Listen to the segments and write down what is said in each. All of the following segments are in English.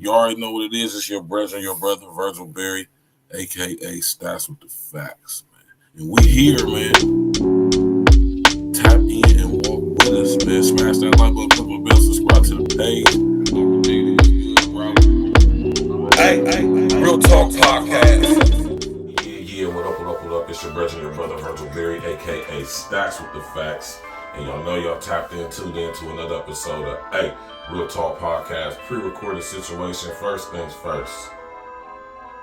You already know what it is. It's your brother, Virgil Berry, aka Stats with the Facts, man. And we here, man. Tap in and walk with us, man. Smash that like button, click the bell, subscribe to the page. Hey, Real Talk Podcast. Yeah, what up? It's your brother, Virgil Berry, aka Stats with the Facts. And y'all know y'all tapped in, tuned in to another episode of Real Talk Podcast, pre-recorded situation. First things first.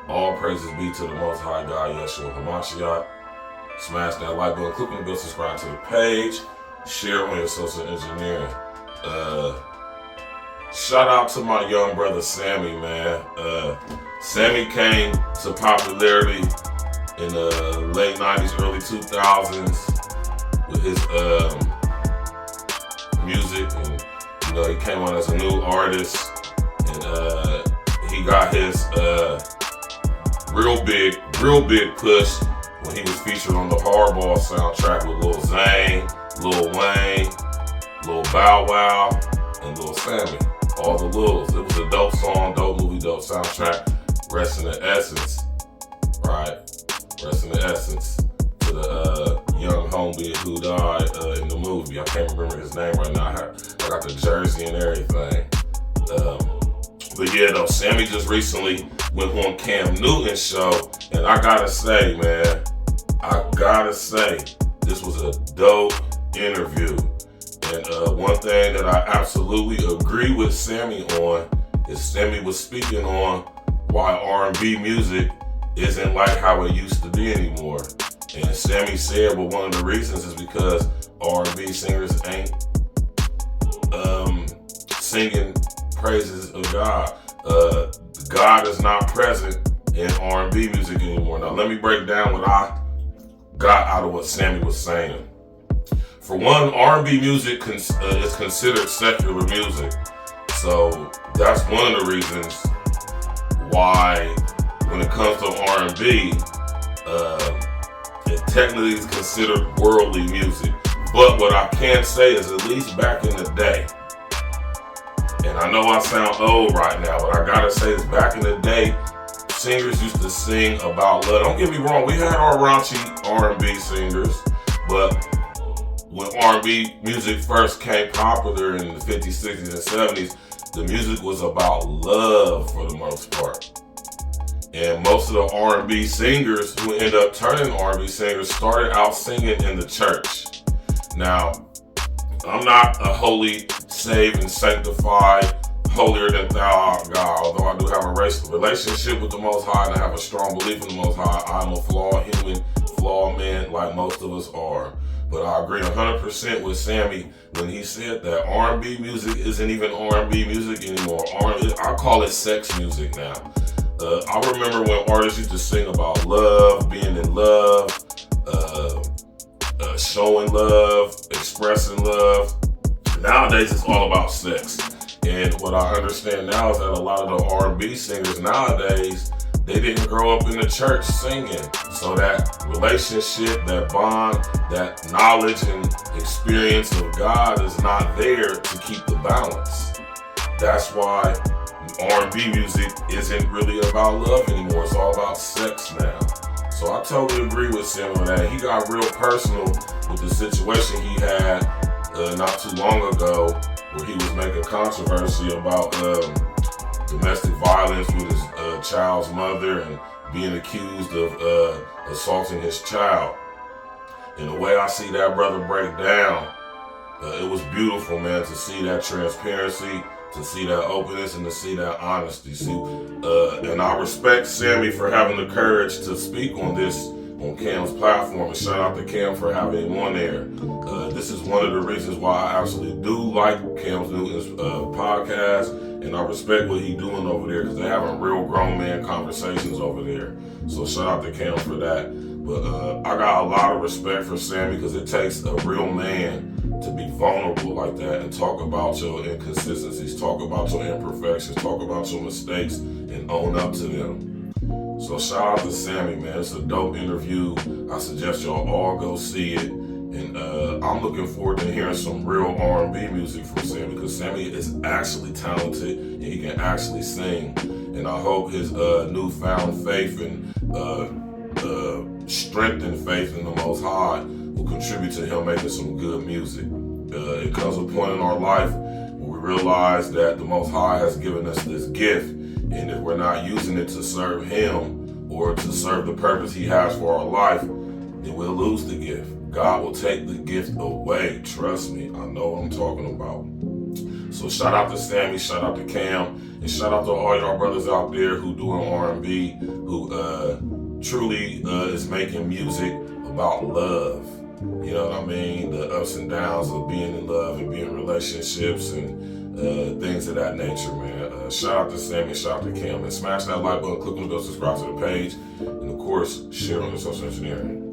All praises be to the Most High God, Yeshua HaMashiach. Smash that like button, click on the bell, subscribe to the page, share on your social engineering. Shout out to my young brother Sammie, man. Sammie came to popularity in the late 90s, early 2000s with his music, and he came on as a new artist, and he got his real big push when he was featured on the Hardball soundtrack with Lil Zane, Lil Wayne, Lil Bow Wow, and Lil Sammy. All the Lils. It was a dope song, dope movie, dope soundtrack. Rest in the essence, right? Rest in the essence to the young homie who died in the movie. I can't remember his name right now. I got the jersey and everything. But yeah, though, Sammie just recently went on Cam Newton's show, and I gotta say, man, this was a dope interview. And one thing that I absolutely agree with Sammie on is Sammie was speaking on why R&B music isn't like how it used to be anymore. And Sammie said, well, one of the reasons is because R&B singers ain't singing praises of God. God is not present in R&B music anymore. Now, let me break down what I got out of what Sammie was saying. For one, R&B music is considered secular music. So that's one of the reasons why when it comes to R&B, it technically is considered worldly music. But what I can say is, at least back in the day, and I know I sound old right now, but I gotta say this, back in the day, singers used to sing about love. Don't get me wrong, we had our raunchy R&B singers, but when R&B music first came popular in the 50s, 60s, and 70s, the music was about love for the most part. And most of the R&B singers who end up turning R&B singers started out singing in the church. Now, I'm not a holy, saved, and sanctified, holier than thou God, although I do have a relationship with the Most High and I have a strong belief in the Most High. I'm a flawed human, flawed man like most of us are. But I agree 100% with Sammie when he said that R&B music isn't even R&B music anymore. I call it sex music now. I remember when artists used to sing about love, being in love, showing love, expressing love. Nowadays, it's all about sex. And what I understand now is that a lot of the R&B singers nowadays, they didn't grow up in the church singing. So that relationship, that bond, that knowledge and experience of God is not there to keep the balance. That's why R&B music isn't really about love anymore. It's all about sex now. So I totally agree with Sam on that. He got real personal with the situation he had not too long ago, where he was making controversy about domestic violence with his child's mother and being accused of assaulting his child. And the way I see that brother break down, it was beautiful, man, to see that transparency, to see that openness, and to see that honesty. And I respect Sammie for having the courage to speak on this on Cam's platform, and shout out to Cam for having him on there. This is one of the reasons why I absolutely do like Cam Newton's podcast, and I respect what he's doing over there because they're having real grown man conversations over there. So shout out to Cam for that. But I got a lot of respect for Sammie because it takes a real man to be vulnerable like that and talk about your inconsistencies, talk about your imperfections, talk about your mistakes, and own up to them. So shout out to Sammie, man. It's a dope interview. I suggest y'all all go see it. And I'm looking forward to hearing some real R&B music from Sammie, because Sammie is actually talented and he can actually sing. And I hope his newfound faith and strengthened faith in the Most High will contribute to him making some good music. It comes a point in our life where we realize that the Most High has given us this gift, and if we're not using it to serve him or to serve the purpose he has for our life, then we'll lose the gift. God will take the gift away. Trust me, I know what I'm talking about. So shout out to Sammie, shout out to Cam, and shout out to all y'all brothers out there who doing R&B, who truly is making music about love. You know what I mean? The ups and downs of being in love and being in relationships and things of that nature, man. Shout out to Sammie, shout out to Cam, and smash that like button, click on the bell, subscribe to the page, and of course, share on your social engineering.